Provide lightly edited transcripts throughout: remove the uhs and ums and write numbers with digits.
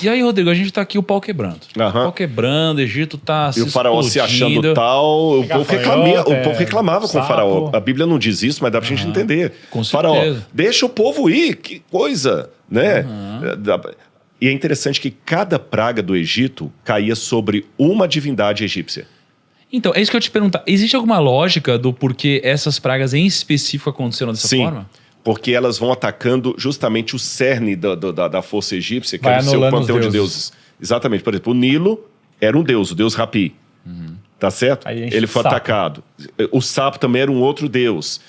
E aí, Rodrigo, a gente tá aqui o pau quebrando. O pau quebrando, o Egito tá se E o faraó se achando tal. O povo reclamava com o faraó. A Bíblia não diz isso, mas dá pra gente entender. Com faraó, certeza. deixa o povo ir, que coisa, né? E é interessante que cada praga do Egito caía sobre uma divindade egípcia. Então, é isso que eu te perguntar. Existe alguma lógica do porquê essas pragas em específico aconteceram dessa forma? Porque elas vão atacando justamente o cerne da força egípcia, que é o seu panteão de deuses. Exatamente. Por exemplo, o Nilo era um deus, o deus Rapi. Tá certo? Ele foi atacado. O sapo também era um outro deus.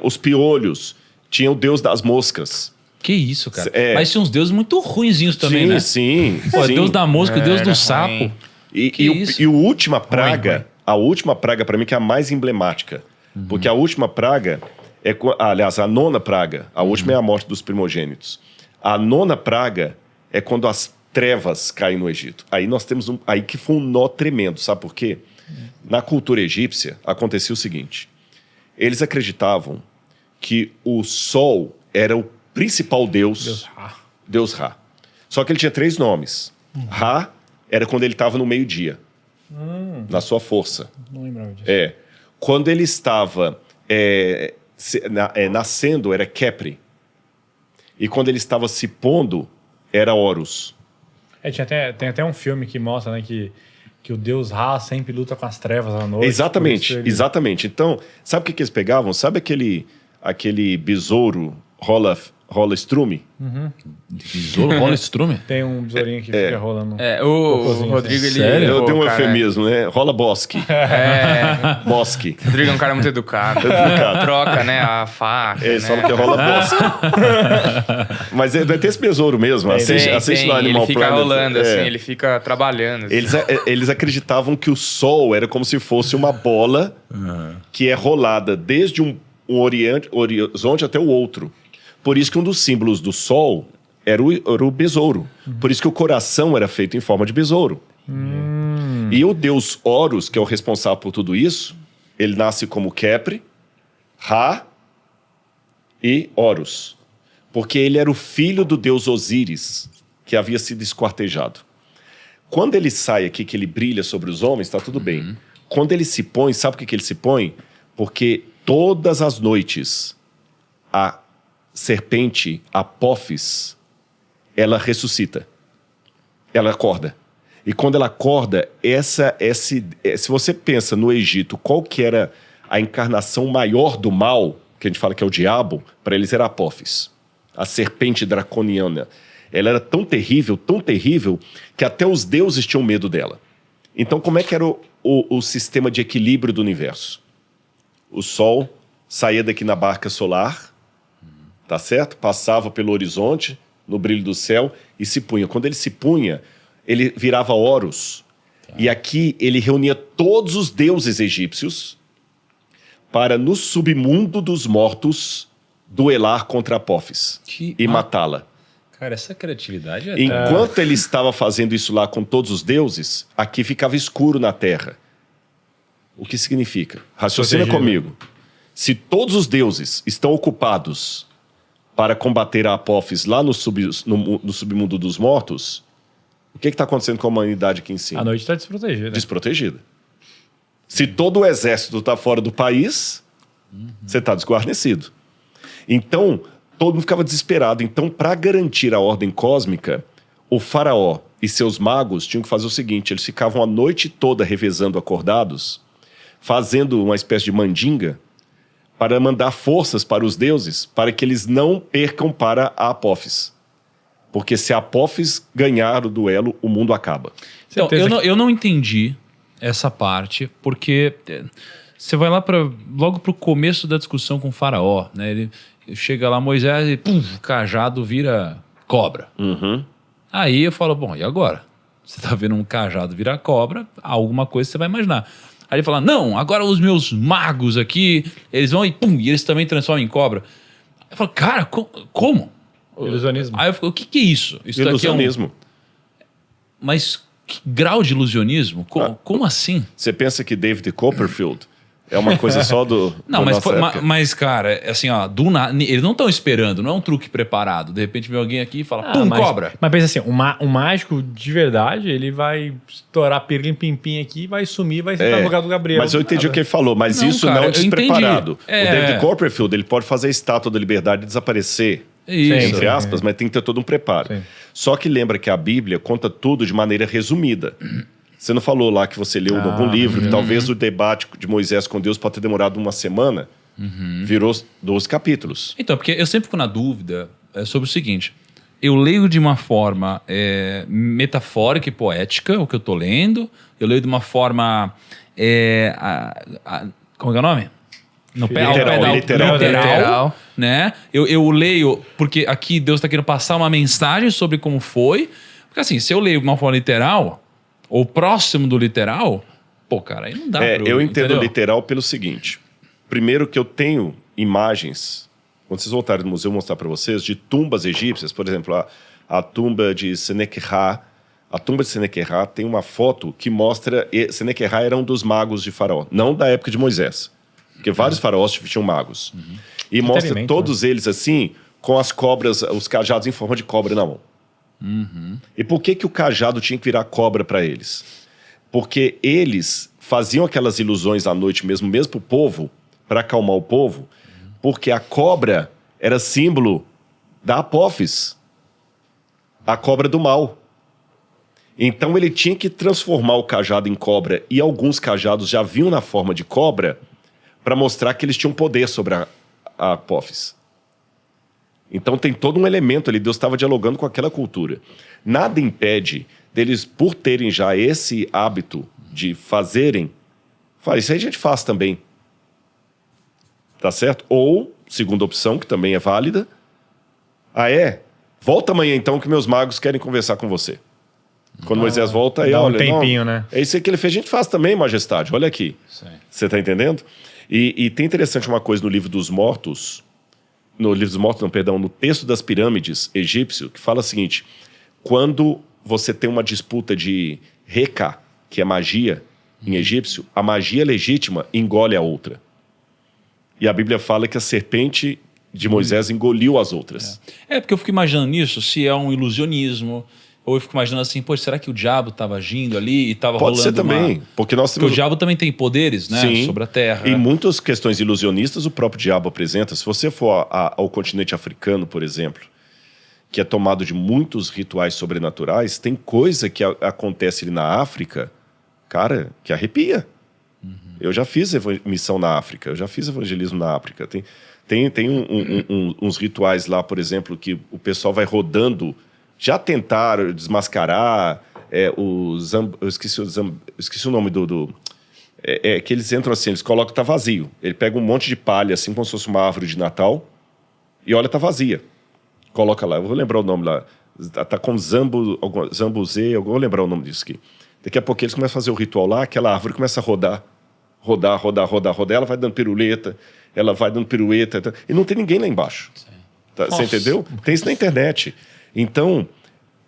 Os piolhos tinham o deus das moscas. Que isso, cara. Mas tinha uns deuses muito ruinzinhos também, né? Sim. Deus da mosca, Deus do sapo. E a última praga, a última praga para mim que é a mais emblemática. Porque a última praga... aliás, a nona praga, a última é a morte dos primogênitos. A nona praga é quando as trevas caem no Egito. Aí nós temos aí que foi um nó tremendo, sabe por quê? Na cultura egípcia acontecia o seguinte: eles acreditavam que o sol era o principal deus Ra. Só que ele tinha 3 nomes. Ra era quando ele estava no meio-dia, na sua força. Não lembrava disso. Quando ele estava nascendo era Kepri. E quando ele estava se pondo era Horus. Tem até um filme que mostra, né, que o deus Ra sempre luta com as trevas à noite. Exatamente. Então, sabe o que eles pegavam? Sabe aquele besouro rola estrume? Besouro rola estrume? Tem um besourinho que fica rolando. O Rodrigo, ele... Sério? Eu dei um eufemismo, né? Rola bosque. Bosque. O Rodrigo é um cara muito educado. Troca, né, a faca, Eles falam que rola bosque. Mas vai ter esse besouro mesmo. Assiste lá Animal Planet. Ele fica rolando, assim, ele fica trabalhando. Assim. Eles acreditavam que o sol era como se fosse uma bola que é rolada desde um horizonte até o outro. Por isso que um dos símbolos do sol era o besouro. Por isso que o coração era feito em forma de besouro. E o deus Horus, que é o responsável por tudo isso, ele nasce como Kepri, Ra e Horus. Porque ele era o filho do deus Osíris, que havia sido esquartejado. Quando ele sai aqui, que ele brilha sobre os homens, está tudo bem. Quando ele se põe, sabe por que ele se põe? Porque todas as noites a serpente Apófis, ela ressuscita. Ela acorda. E quando ela acorda, se você pensa no Egito, qual que era a encarnação maior do mal, que a gente fala que é o diabo, para eles era Apófis, a serpente draconiana. Ela era tão terrível, que até os deuses tinham medo dela. Então, como é que era o sistema de equilíbrio do universo? O Sol saía daqui na barca solar, tá certo? Passava pelo horizonte, no brilho do céu, e se punha. Quando ele se punha, ele virava Horus. E aqui ele reunia todos os deuses egípcios para, no submundo dos mortos, duelar contra Apófis e matá-la. Cara, essa criatividade Enquanto ele estava fazendo isso lá com todos os deuses, aqui ficava escuro na terra. O que significa? Raciocina comigo. Se todos os deuses estão ocupados para combater a Apófis lá no submundo dos mortos, o que está acontecendo com a humanidade aqui em cima? A noite está desprotegida. Desprotegida. Se todo o exército está fora do país, você está desguarnecido. Então, todo mundo ficava desesperado. Então, para garantir a ordem cósmica, o faraó e seus magos tinham que fazer o seguinte: eles ficavam a noite toda revezando acordados, fazendo uma espécie de mandinga, para mandar forças para os deuses, para que eles não percam para a Apófis. Porque se a Apófis ganhar o duelo, o mundo acaba. Então, eu não entendi essa parte, porque você vai lá logo para o começo da discussão com o faraó, né? Ele chega lá, Moisés, e pum, o cajado vira cobra. Aí eu falo, bom, e agora? Você tá vendo um cajado virar cobra, alguma coisa você vai imaginar. Aí ele fala, não, agora os meus magos aqui, eles vão e pum, e eles também transformam em cobra. Eu falo, cara, como? Ilusionismo. Aí eu falo, o que é isso? Isso Ilusionismo. Mas que grau de ilusionismo? Como assim? Você pensa que David Copperfield É uma coisa só do. Não, da mas, nossa época. mas, cara, assim, ó, do nada, eles não estão esperando, não é um truque preparado. De repente vem alguém aqui e fala, pum, cobra. Mas pensa assim, o mágico de verdade, ele vai estourar pirlim-pim-pim aqui, vai sumir, vai sentar no lugar do Gabriel. Mas eu entendi o que ele falou, mas Não, isso cara, não eu despreparado. entendi. O David Copperfield, ele pode fazer a estátua da liberdade desaparecer. Isso. Entre aspas, mas tem que ter todo um preparo. Sim. Só que lembra que a Bíblia conta tudo de maneira resumida. Você não falou lá que você leu em algum livro, que talvez o debate de Moisés com Deus pode ter demorado uma semana, virou 12 capítulos. Então, porque eu sempre fico na dúvida sobre o seguinte. Eu leio de uma forma metafórica e poética o que eu tô lendo. Eu leio de uma forma... como é o nome? Literal. Né? Eu leio porque aqui Deus está querendo passar uma mensagem sobre como foi. Porque assim, se eu leio de uma forma literal, ou próximo do literal, pô, cara, aí não dá pra Eu entendo entendeu? literal pelo seguinte. Primeiro que eu tenho imagens, quando vocês voltarem no museu, eu vou mostrar para vocês, de tumbas egípcias. Por exemplo, a tumba de Senequerra. A tumba de Senequerra tem uma foto que mostra... Senequerra era um dos magos de Faraó, não da época de Moisés. Porque vários faraós tinham magos. E mostra todos eles assim, com as cobras, os cajados em forma de cobra na mão. E por que o cajado tinha que virar cobra para eles? Porque eles faziam aquelas ilusões à noite mesmo para o povo, para acalmar o povo, porque a cobra era símbolo da Apófis, a cobra do mal. Então ele tinha que transformar o cajado em cobra, e alguns cajados já vinham na forma de cobra, para mostrar que eles tinham poder sobre a Apófis. Então tem todo um elemento ali, Deus estava dialogando com aquela cultura. Nada impede deles, por terem já esse hábito de fazerem, isso aí a gente faz também. Tá certo? Ou, segunda opção, que também é válida, volta amanhã então que meus magos querem conversar com você. Quando Moisés volta, aí dá olha... um tempinho, né? É isso aí que ele fez, a gente faz também, majestade, olha aqui. Sim. Você tá entendendo? E tem interessante uma coisa no Livro dos Mortos, no texto das pirâmides egípcio, que fala o seguinte: quando você tem uma disputa de Reka, que é magia em egípcio, a magia legítima engole a outra. E a Bíblia fala que a serpente de Moisés engoliu as outras. Porque eu fico imaginando nisso, se é um ilusionismo, ou eu fico imaginando assim, pô, será que o diabo estava agindo ali e estava rolando Pode ser também, porque nós Porque temos... o diabo também tem poderes, né, Sim. sobre a Terra. Em muitas questões ilusionistas, o próprio diabo apresenta. Se você for ao continente africano, por exemplo, que é tomado de muitos rituais sobrenaturais, tem coisa que acontece ali na África, cara, que arrepia. Eu já fiz missão na África, eu já fiz evangelismo na África. Tem uns rituais lá, por exemplo, que o pessoal vai rodando. Já tentaram desmascarar eu esqueci o nome que eles entram assim, eles colocam, tá vazio. Ele pega um monte de palha, assim como se fosse uma árvore de Natal, e olha, tá vazia. Coloca lá, eu vou lembrar o nome lá. Tá com zambuzê, eu vou lembrar o nome disso aqui. Daqui a pouco eles começam a fazer o ritual lá, aquela árvore começa a rodar, ela vai dando piruleta, e não tem ninguém lá embaixo. Tá, você entendeu? Tem isso na internet. Então,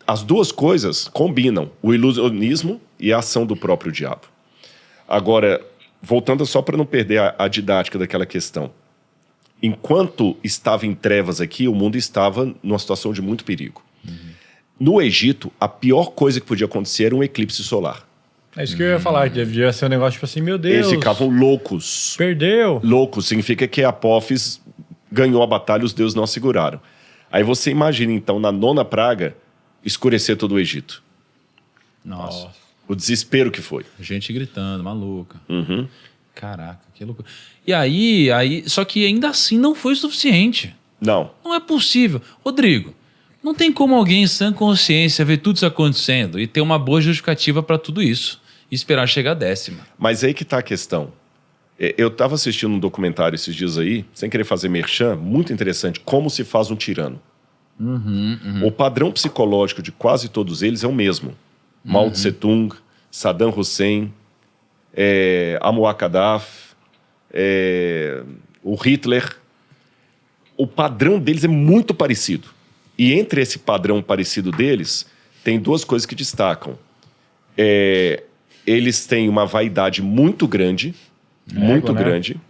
as duas coisas combinam, o ilusionismo e a ação do próprio diabo. Agora, voltando só para não perder a didática daquela questão. Enquanto estava em trevas aqui, o mundo estava numa situação de muito perigo. No Egito, a pior coisa que podia acontecer era um eclipse solar. É isso que eu ia falar, que devia ser um negócio tipo assim, meu Deus. Eles ficavam loucos. Perdeu. Loucos significa que a Apófis ganhou a batalha e os deuses não a seguraram. Aí você imagina, então, na 9ª praga, escurecer todo o Egito. Nossa. O desespero que foi. Gente gritando, maluca. Caraca, que loucura. E aí, só que ainda assim não foi o suficiente. Não. Não é possível. Rodrigo, não tem como alguém em sã consciência ver tudo isso acontecendo e ter uma boa justificativa para tudo isso e esperar chegar a 10ª. Mas aí que tá a questão. Eu estava assistindo um documentário esses dias aí, sem querer fazer merchan, muito interessante, como se faz um tirano. O padrão psicológico de quase todos eles é o mesmo. Mao Tse-tung, Saddam Hussein, Muammar Gaddafi, o Hitler. O padrão deles é muito parecido. E entre esse padrão parecido deles, tem duas coisas que destacam. Eles têm uma vaidade muito grande, muito né? grande,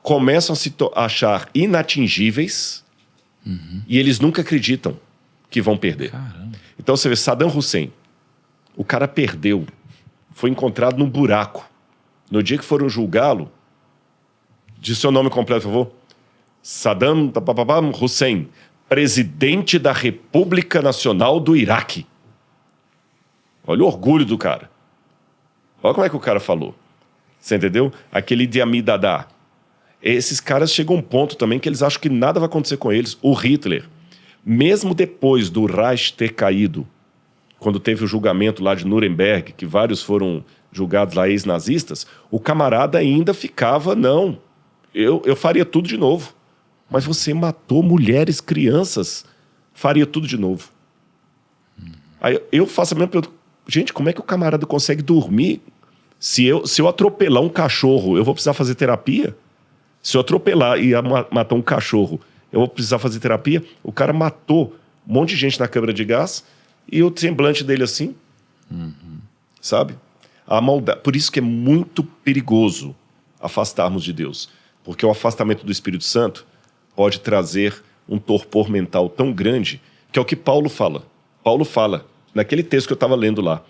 começam a se achar inatingíveis e eles nunca acreditam que vão perder. Caramba. Então você vê Saddam Hussein, o cara perdeu, foi encontrado num buraco. No dia que foram julgá-lo, diz seu nome completo, por favor. Saddam Hussein, presidente da República Nacional do Iraque. Olha o orgulho do cara. Olha como é que o cara falou. Você entendeu? Aquele Idi Amin Dada. Esses caras chegam a um ponto também que eles acham que nada vai acontecer com eles. O Hitler, mesmo depois do Reich ter caído, quando teve o julgamento lá de Nuremberg, que vários foram julgados lá ex-nazistas, o camarada ainda ficava, não, eu faria tudo de novo. Mas você matou mulheres, crianças, faria tudo de novo. Aí eu faço a mesma pergunta. Gente, como é que o camarada consegue dormir? Se eu atropelar um cachorro, eu vou precisar fazer terapia? Se eu atropelar e matar um cachorro, eu vou precisar fazer terapia? O cara matou um monte de gente na câmara de gás e o semblante dele assim, sabe? A maldade. Por isso que é muito perigoso afastarmos de Deus. Porque o afastamento do Espírito Santo pode trazer um torpor mental tão grande, que é o que Paulo fala. Paulo fala, naquele texto que eu estava lendo lá,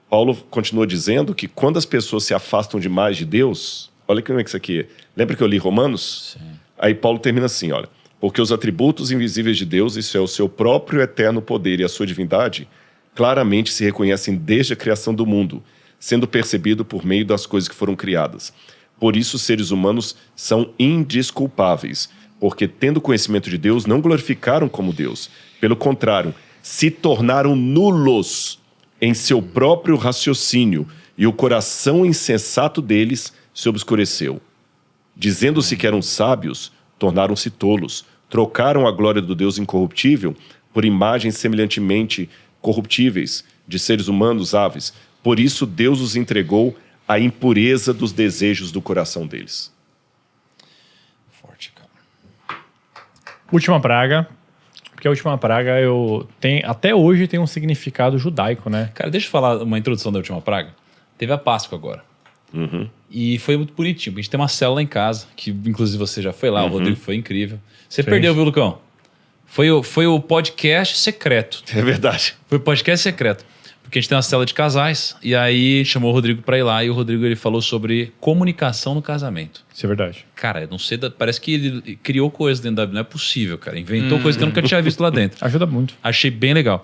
Paulo continua dizendo que quando as pessoas se afastam demais de Deus, olha como é que isso aqui é. Lembra que eu li Romanos? Sim. Aí Paulo termina assim, olha, porque os atributos invisíveis de Deus, isso é o seu próprio eterno poder e a sua divindade, claramente se reconhecem desde a criação do mundo, sendo percebido por meio das coisas que foram criadas. Por isso os seres humanos são indesculpáveis, porque tendo conhecimento de Deus, não glorificaram como Deus. Pelo contrário, se tornaram nulos em seu próprio raciocínio, e o coração insensato deles se obscureceu. Dizendo-se que eram sábios, tornaram-se tolos, trocaram a glória do Deus incorruptível por imagens semelhantemente corruptíveis de seres humanos, aves. Por isso Deus os entregou à impureza dos desejos do coração deles. Forte, cara. Última praga. Porque a última praga até hoje tem um significado judaico, né? Cara, deixa eu falar uma introdução da última praga. Teve a Páscoa agora. E foi muito bonitinho. A gente tem uma célula em casa, que inclusive você já foi lá, o Rodrigo foi incrível. Você perdeu, viu, Lucão? Foi o podcast secreto. É verdade. Foi o podcast secreto. Porque a gente tem uma célula de casais, e aí chamou o Rodrigo pra ir lá, e o Rodrigo ele falou sobre comunicação no casamento. Isso é verdade. Cara, eu não sei, parece que ele criou coisa dentro da Bíblia, não é possível, cara. Inventou coisa que eu nunca tinha visto lá dentro. Ajuda muito. Achei bem legal.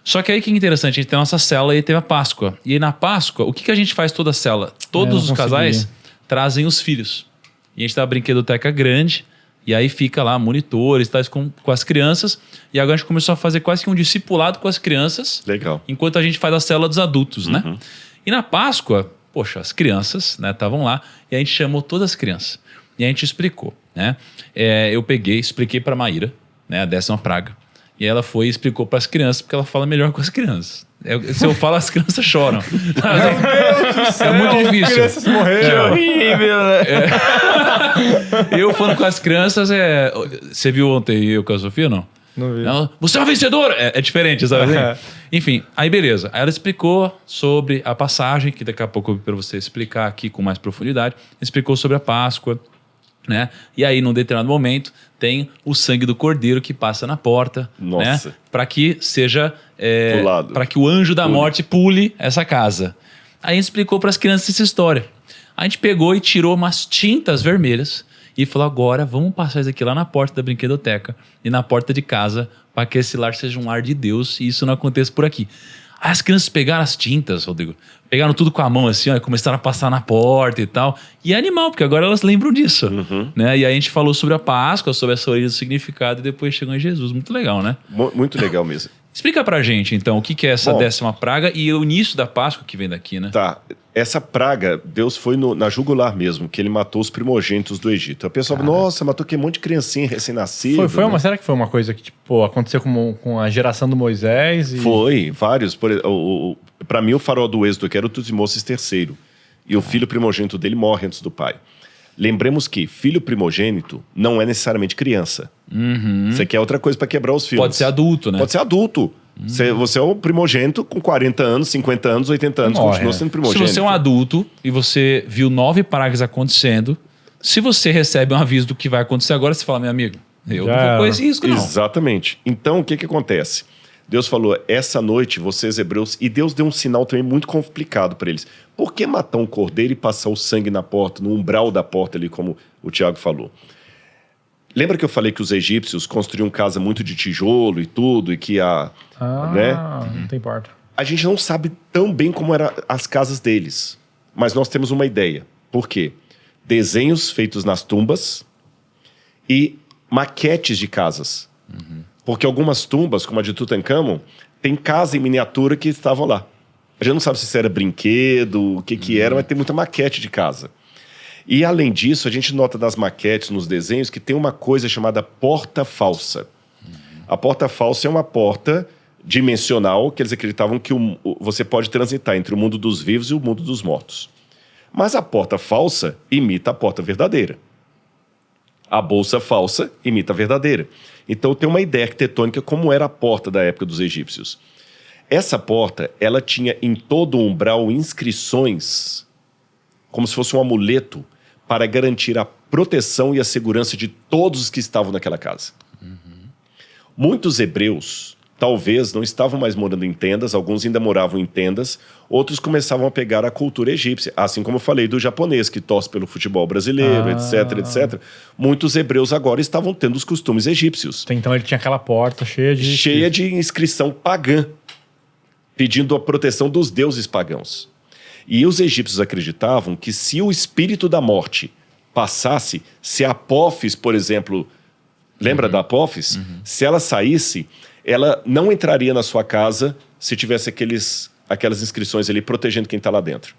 Só que aí que é interessante, a gente tem a nossa célula e teve a Páscoa. E aí na Páscoa, o que a gente faz toda a célula? Todos os casais trazem os filhos. E a gente tem uma brinquedoteca grande, e aí fica lá monitores, tais com as crianças. E agora a gente começou a fazer quase que um discipulado com as crianças. Legal. Enquanto a gente faz a célula dos adultos, né? E na Páscoa, poxa, as crianças, né, estavam lá, e a gente chamou todas as crianças. E a gente explicou, né? Eu expliquei para Maíra, né, a 10ª praga. E ela foi e explicou para as crianças, porque ela fala melhor com as crianças. Se eu falo, as crianças choram. É muito difícil. As crianças morreram. Horrível, né? Eu falando com as crianças, você viu ontem eu com a Sofia, não? Não vi. Ela, você é uma vencedora! É diferente, sabe? Enfim, aí beleza. Aí ela explicou sobre a passagem, que daqui a pouco eu vou para você explicar aqui com mais profundidade. Explicou sobre a Páscoa, né? E aí, num determinado momento, tem o sangue do cordeiro que passa na porta, Nossa. né? Para que seja... Pulado. para que o anjo da morte pule essa casa. Aí a gente explicou para as crianças essa história. A gente pegou e tirou umas tintas vermelhas e falou, agora vamos passar isso aqui lá na porta da brinquedoteca e na porta de casa para que esse lar seja um lar de Deus e isso não aconteça por aqui. Aí as crianças pegaram as tintas, Rodrigo, pegaram tudo com a mão assim, ó, e começaram a passar na porta e tal. E é animal, porque agora elas lembram disso. Né? E aí a gente falou sobre a Páscoa, sobre essa origem do significado e depois chegou em Jesus. Muito legal, né? Muito legal mesmo. Explica pra gente, então, o que é essa Bom, 10ª praga e o início da Páscoa que vem daqui, né? Tá. Essa praga, Deus foi na jugular mesmo, que ele matou os primogênitos do Egito. A pessoa fala, nossa, matou que um monte de criancinha recém-nascida. Será que foi uma coisa que tipo, aconteceu com a geração do Moisés? Foi, vários. Para mim, o faraó do Êxodo, que era o Tutmoses III. E o filho primogênito dele morre antes do pai. Lembremos que filho primogênito não é necessariamente criança. Isso aqui é outra coisa para quebrar os filhos. Pode ser adulto, né? Pode ser adulto. Você é o primogênito com 40 anos, 50 anos, 80 anos, Morre, continua é. sendo Se primogênito. você é um adulto e você viu 9 pragas acontecendo, se você recebe um aviso do que vai acontecer agora, você fala, meu amigo, eu Já não vou era. correr esse risco, não. Exatamente. Então, o que acontece? Deus falou, essa noite, vocês hebreus... E Deus deu um sinal também muito complicado para eles. Por que matar um cordeiro e passar o sangue na porta, no umbral da porta ali, como o Tiago falou? Lembra que eu falei que os egípcios construíam casa muito de tijolo e tudo, e que né? Não tem porta. A gente não sabe tão bem como eram as casas deles, mas nós temos uma ideia. Por quê? Desenhos feitos nas tumbas e maquetes de casas. Porque algumas tumbas, como a de Tutankhamon, tem casa em miniatura que estavam lá. A gente não sabe se isso era brinquedo, o que era, mas tem muita maquete de casa. E, além disso, a gente nota nas maquetes, nos desenhos, que tem uma coisa chamada porta falsa. A porta falsa é uma porta dimensional que eles acreditavam que você pode transitar entre o mundo dos vivos e o mundo dos mortos. Mas a porta falsa imita a porta verdadeira. A bolsa falsa imita a verdadeira. Então tem uma ideia arquitetônica como era a porta da época dos egípcios. Essa porta, ela tinha em todo o umbral inscrições, como se fosse um amuleto, para garantir a proteção e a segurança de todos os que estavam naquela casa. Muitos hebreus, talvez, não estavam mais morando em tendas, alguns ainda moravam em tendas, outros começavam a pegar a cultura egípcia, assim como eu falei do japonês, que torce pelo futebol brasileiro, etc, etc. Muitos hebreus agora estavam tendo os costumes egípcios. Então ele tinha aquela porta cheia de inscrição pagã, pedindo a proteção dos deuses pagãos. E os egípcios acreditavam que se o espírito da morte passasse, se a Apófis, por exemplo, lembra da Apófis? Se ela saísse, ela não entraria na sua casa se tivesse aquelas inscrições ali protegendo quem está lá dentro.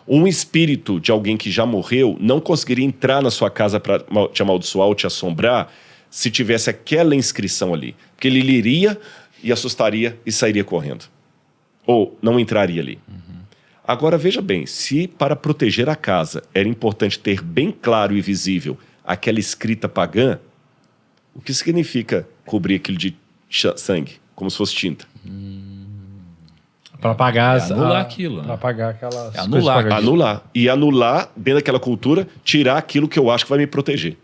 Um espírito de alguém que já morreu não conseguiria entrar na sua casa para te amaldiçoar ou te assombrar se tivesse aquela inscrição ali. Porque ele iria e assustaria e sairia correndo. Ou não entraria ali. Agora, veja bem, se para proteger a casa era importante ter bem claro e visível aquela escrita pagã, o que significa cobrir aquilo de sangue, como se fosse tinta? Para apagar anular aquilo, né? Para apagar aquelas Anular. coisas Anular. E anular, dentro daquela cultura, tirar aquilo que eu acho que vai me proteger.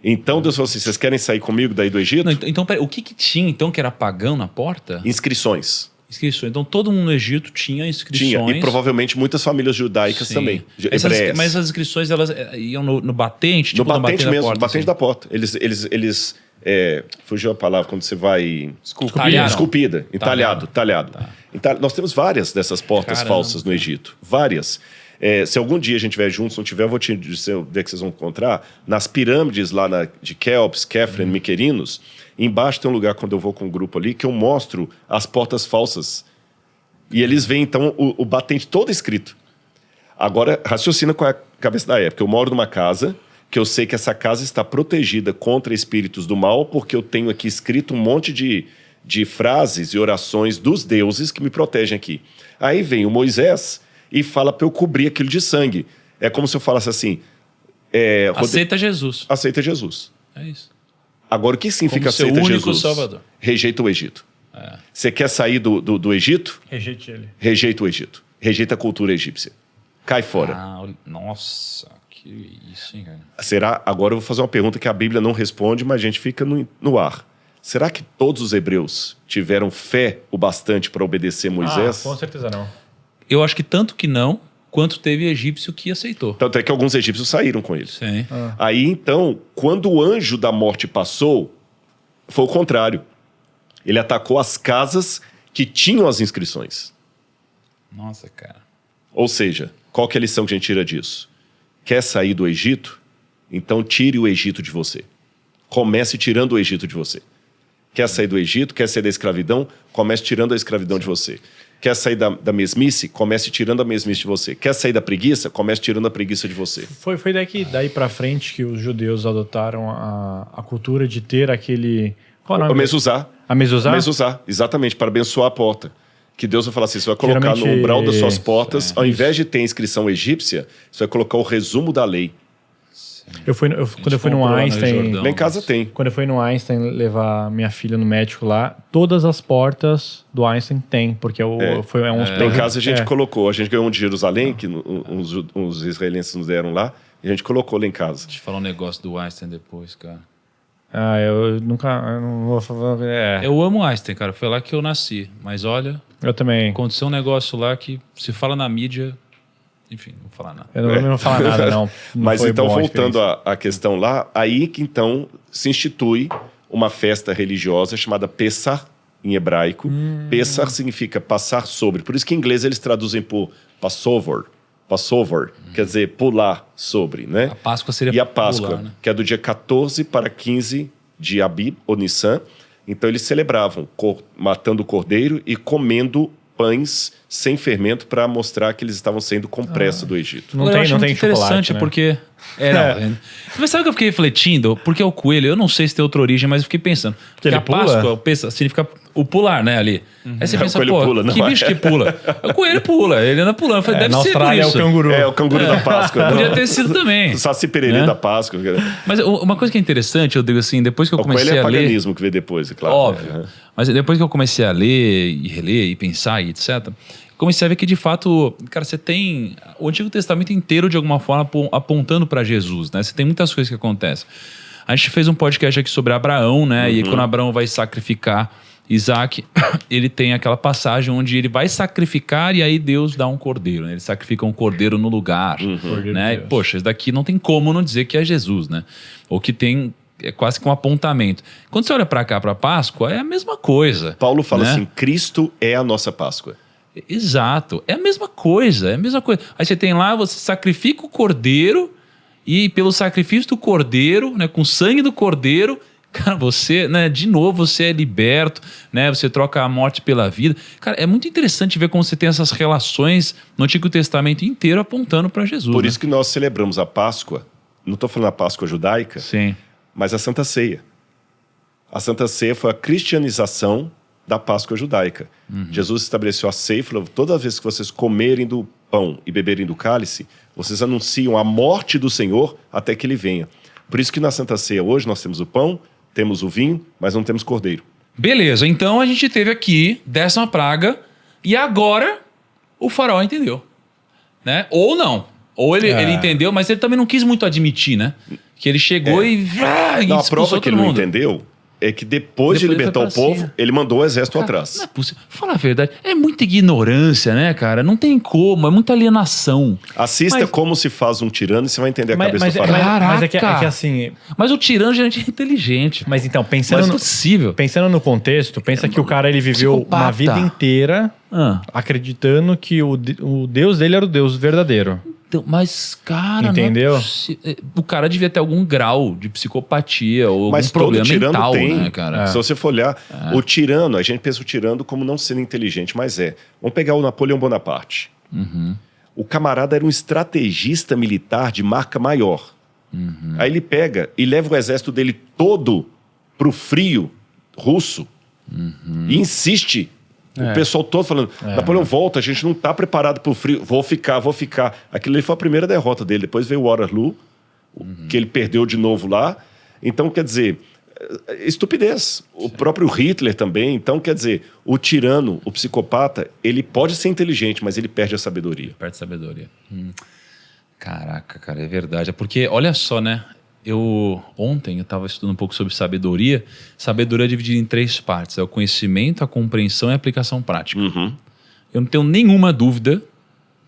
Então, Deus falou assim, vocês querem sair comigo daí do Egito? Não, então, peraí, o que tinha, então, que era pagão na porta? Inscrições. Inscrições. Então, todo mundo no Egito tinha inscrições. Tinha, e provavelmente muitas famílias judaicas Sim. também, hebreias. Mas as inscrições, elas iam no batente? No Tipo, batente mesmo, porta, batente assim? da porta. Eles fugiu a palavra quando você vai... Talharam. Esculpida. Entalhado. Tá. Nós temos várias dessas portas Caramba. falsas no Egito. Várias. Se algum dia a gente estiver junto, se não tiver, eu vou te dizer onde é que vocês vão encontrar. Nas pirâmides lá de Quéops, Kefren, Miquerinos, embaixo tem um lugar, quando eu vou com um grupo ali, que eu mostro as portas falsas. E eles veem, então, o batente todo escrito. Agora, raciocina com a cabeça da época. Eu moro numa casa que eu sei que essa casa está protegida contra espíritos do mal, porque eu tenho aqui escrito um monte de frases e orações dos deuses que me protegem aqui. Aí vem o Moisés e fala para eu cobrir aquilo de sangue. É como se eu falasse assim... Aceita Jesus. Aceita Jesus. É isso. Agora, o que significa Como seu aceita único Jesus? Salvador. Rejeita o Egito. Você quer sair do Egito? Rejeite ele. Rejeita o Egito. Rejeita a cultura egípcia. Cai fora. Nossa, que isso, hein, cara? Será? Agora eu vou fazer uma pergunta que a Bíblia não responde, mas a gente fica no ar. Será que todos os hebreus tiveram fé o bastante para obedecer Moisés? Com certeza não. Eu acho que tanto que não, quanto teve egípcio que aceitou. Tanto é que alguns egípcios saíram com eles. Sim. Aí, então, quando o anjo da morte passou, foi o contrário. Ele atacou as casas que tinham as inscrições. Nossa, cara. Ou seja, qual que é a lição que a gente tira disso? Quer sair do Egito? Então tire o Egito de você. Comece tirando o Egito de você. Quer sair do Egito? Quer sair da escravidão? Comece tirando a escravidão de você. Quer sair da mesmice? Comece tirando a mesmice de você. Quer sair da preguiça? Comece tirando a preguiça de você. Foi daí para frente que os judeus adotaram a cultura de ter aquele... Qual é o O nome? mezuzá. A mezuzá? Mezuzá, exatamente, para abençoar a porta. Que Deus vai falar assim, você vai colocar no Geralmente, umbral das suas portas, ao invés de ter inscrição egípcia, você vai colocar o resumo da lei. Quando eu fui no comprou lá no Einstein... Jordão. Lá em casa tem. Quando eu fui no Einstein levar minha filha no médico lá, todas as portas do Einstein tem, porque foi uns... Lá em casa a gente colocou, a gente ganhou um de Jerusalém, que uns israelenses nos deram lá, e a gente colocou lá em casa. Deixa eu falar um negócio do Einstein depois, cara. Eu não vou falar... Eu amo Einstein, cara. Foi lá que eu nasci. Mas olha, Eu também. aconteceu um negócio lá que se fala na mídia... Enfim, não vou falar nada. Eu não vou falar nada, não. Mas foi então, bom a voltando experiência. à questão lá, aí que então se institui uma festa religiosa chamada Pessah, em hebraico. Pessah significa passar sobre. Por isso que em inglês eles traduzem por Passover. Passover, quer dizer, pular sobre, né? A Páscoa seria E a Páscoa, pular, né? que é do dia 14 para 15 de Abib, ou Nissan. Então eles celebravam matando o cordeiro e comendo pães sem fermento para mostrar que eles estavam saindo com pressa do Egito. Não Eu tem, acho não muito tem interessante chocolate, né? porque... Mas sabe o que eu fiquei refletindo? Porque o coelho, eu não sei se tem outra origem, mas eu fiquei pensando. Porque ele a Páscoa significa o pular, né, ali. Aí você pensa, O coelho pô, pula, não que é? bicho que pula? O coelho pula, ele anda pulando. Eu falei, deve Na ser por Austrália é o isso. canguru. É, o canguru da Páscoa. Podia não. ter sido também. O Saci Pererê Né? da Páscoa. Mas uma coisa que é interessante, eu digo assim, depois que eu O coelho comecei é a ler... paganismo que veio depois, é claro. Óbvio. Mas depois que eu comecei a ler e reler e pensar e etc., comecei a ver que de fato, cara, você tem o Antigo Testamento inteiro de alguma forma apontando para Jesus, né? Você tem muitas coisas que acontecem. A gente fez um podcast aqui sobre Abraão, né? E quando Abraão vai sacrificar Isaac, ele tem aquela passagem onde ele vai sacrificar e aí Deus dá um cordeiro, né? Ele sacrifica um cordeiro no lugar, Cordeiro né? de E, Deus. poxa, isso daqui não tem como não dizer que é Jesus, né? Ou que tem é quase que um apontamento. Quando você olha para cá, para Páscoa, é a mesma coisa. Paulo fala né? assim, Cristo é a nossa Páscoa. Exato, é a mesma coisa, é a mesma coisa. Aí você tem lá, você sacrifica o cordeiro e pelo sacrifício do cordeiro, né, com o sangue do cordeiro, cara, você, né, de novo você é liberto, né, você troca a morte pela vida. Cara, é muito interessante ver como você tem essas relações no Antigo Testamento inteiro apontando para Jesus. Por né? isso que nós celebramos a Páscoa, não estou falando a Páscoa judaica, Sim. mas a Santa Ceia. A Santa Ceia foi a cristianização da Páscoa judaica. Jesus estabeleceu a ceia e falou, toda vez que vocês comerem do pão e beberem do cálice, vocês anunciam a morte do Senhor até que ele venha. Por isso que na Santa Ceia hoje nós temos o pão, temos o vinho, mas não temos cordeiro. Beleza, então a gente teve aqui 10ª praga e agora o faraó entendeu, né? Ou não. Ou ele entendeu, mas ele também não quis muito admitir, né? Que ele chegou e Não, a expulsou prova que todo ele não mundo. entendeu é que depois de Depois ele libertar foi o pra povo, cima. ele mandou o exército Não atrás. é possível. Fala a verdade, é muita ignorância, né, cara? Não tem como, é muita alienação. Assista Mas- como se faz um tirano e você vai entender a cabeça do faraó. Mas é que Caraca! assim... Mas o tirano geralmente é inteligente. Mas então, Mas não é possível. pensando no contexto, pensa que o cara ele viveu psicopata. uma vida inteira Ah, acreditando que o Deus dele era o Deus verdadeiro. então, mas, cara, Entendeu? não é possi- o cara devia ter algum grau de psicopatia ou Mas algum problema todo tirano mental, tem. né, cara? Se você for olhar, o tirano, a gente pensa o tirano como não sendo inteligente, mas é. Vamos pegar o Napoleão Bonaparte. O camarada era um estrategista militar de marca maior. Aí ele pega e leva o exército dele todo pro frio russo e insiste. O pessoal todo falando, Napoleão, volta, a gente não tá preparado pro frio, vou ficar. Aquilo ali foi a primeira derrota dele. Depois veio o Waterloo, que ele perdeu de novo lá. Então, quer dizer, estupidez. O próprio Hitler também. Então, quer dizer, o tirano, o psicopata, ele pode ser inteligente, mas ele perde a sabedoria. Perde sabedoria. Caraca, cara, é verdade. É porque, olha só, né? Ontem eu estava estudando um pouco sobre sabedoria. Sabedoria é dividida em 3 partes. É o conhecimento, a compreensão e a aplicação prática. Eu não tenho nenhuma dúvida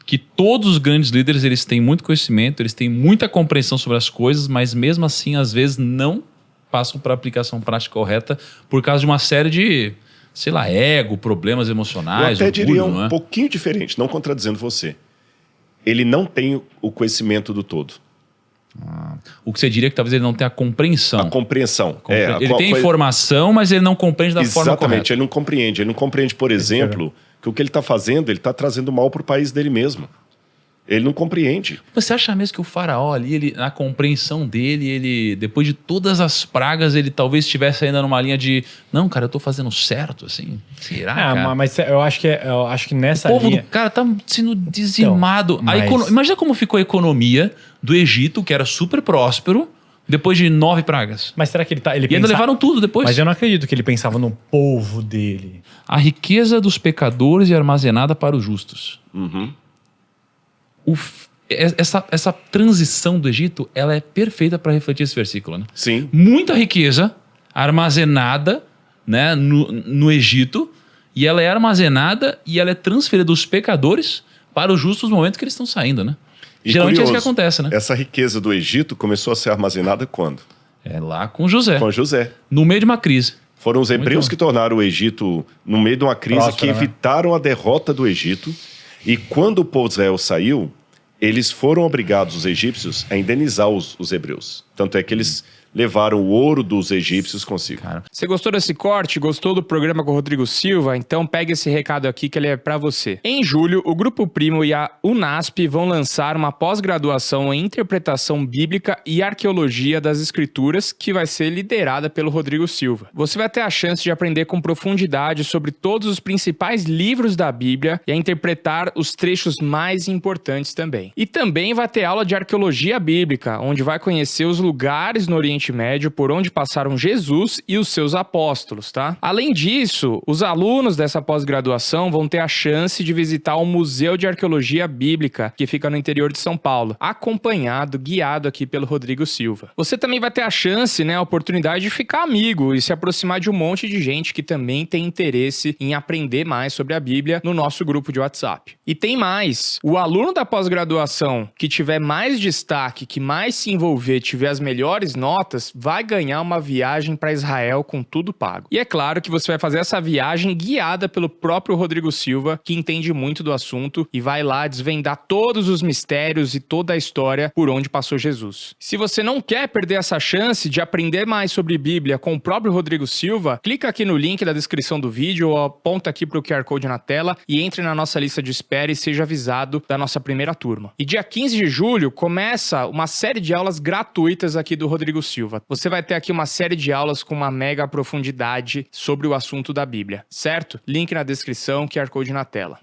que todos os grandes líderes, eles têm muito conhecimento, eles têm muita compreensão sobre as coisas, mas mesmo assim, às vezes, não passam para a aplicação prática correta por causa de uma série de, sei lá, ego, problemas Eu emocionais, até orgulho, diria não é? um pouquinho diferente, não contradizendo você. Ele não tem o conhecimento do todo. O que você diria é que talvez ele não tenha a compreensão. A compreensão. Ele tem informação, mas ele não compreende da forma Exatamente, correta. ele não compreende. Ele não compreende, por exemplo, que o que ele está fazendo, ele está trazendo mal para o país dele mesmo. Ele não compreende. Você acha mesmo que o faraó ali, ele, na compreensão dele, ele, depois de todas as pragas, ele talvez estivesse ainda numa linha de não, cara, eu tô fazendo certo, assim? Será, cara? Mas eu acho que nessa O povo linha... do cara tá sendo dizimado. Então, Imagina como ficou a economia do Egito, que era super próspero, depois de 9 pragas. Mas será que ele E ainda levaram tudo depois. Mas eu não acredito que ele pensava no povo dele. A riqueza dos pecadores é armazenada para os justos. Uhum. Essa transição do Egito, ela é perfeita para refletir esse versículo, né? Sim. Muita riqueza armazenada, né, no Egito, e ela é armazenada e ela é transferida dos pecadores para os justos no momento que eles estão saindo, né? E Geralmente é isso que curioso, acontece, né? Essa riqueza do Egito começou a ser armazenada quando? É lá com José, Com José. no meio de uma crise. Foram os hebreus bom. que tornaram o Egito no meio de uma crise Próspera, que né? evitaram a derrota do Egito. E quando o povo de Israel saiu, eles foram obrigados, os egípcios, a indenizar os hebreus. Tanto é que eles levaram o ouro dos egípcios consigo. Você gostou desse corte? Gostou do programa com o Rodrigo Silva? Então pega esse recado aqui que ele é pra você. Em julho, o Grupo Primo e a UNASP vão lançar uma pós-graduação em Interpretação Bíblica e Arqueologia das Escrituras, que vai ser liderada pelo Rodrigo Silva. Você vai ter a chance de aprender com profundidade sobre todos os principais livros da Bíblia e a interpretar os trechos mais importantes também. E também vai ter aula de Arqueologia Bíblica, onde vai conhecer os lugares no Oriente Médio por onde passaram Jesus e os seus apóstolos, tá? Além disso, os alunos dessa pós-graduação vão ter a chance de visitar o Museu de Arqueologia Bíblica, que fica no interior de São Paulo, acompanhado, guiado aqui pelo Rodrigo Silva. Você também vai ter a chance, né, a oportunidade de ficar amigo e se aproximar de um monte de gente que também tem interesse em aprender mais sobre a Bíblia no nosso grupo de WhatsApp. E tem mais, o aluno da pós-graduação que tiver mais destaque, que mais se envolver, tiver as melhores notas, vai ganhar uma viagem para Israel com tudo pago. E é claro que você vai fazer essa viagem guiada pelo próprio Rodrigo Silva, que entende muito do assunto e vai lá desvendar todos os mistérios e toda a história por onde passou Jesus. Se você não quer perder essa chance de aprender mais sobre Bíblia com o próprio Rodrigo Silva, clica aqui no link da descrição do vídeo ou aponta aqui para o QR Code na tela e entre na nossa lista de espera e seja avisado da nossa primeira turma. E dia 15 de julho começa uma série de aulas gratuitas aqui do Rodrigo Silva. Você vai ter aqui uma série de aulas com uma mega profundidade sobre o assunto da Bíblia, certo? Link na descrição, QR Code na tela.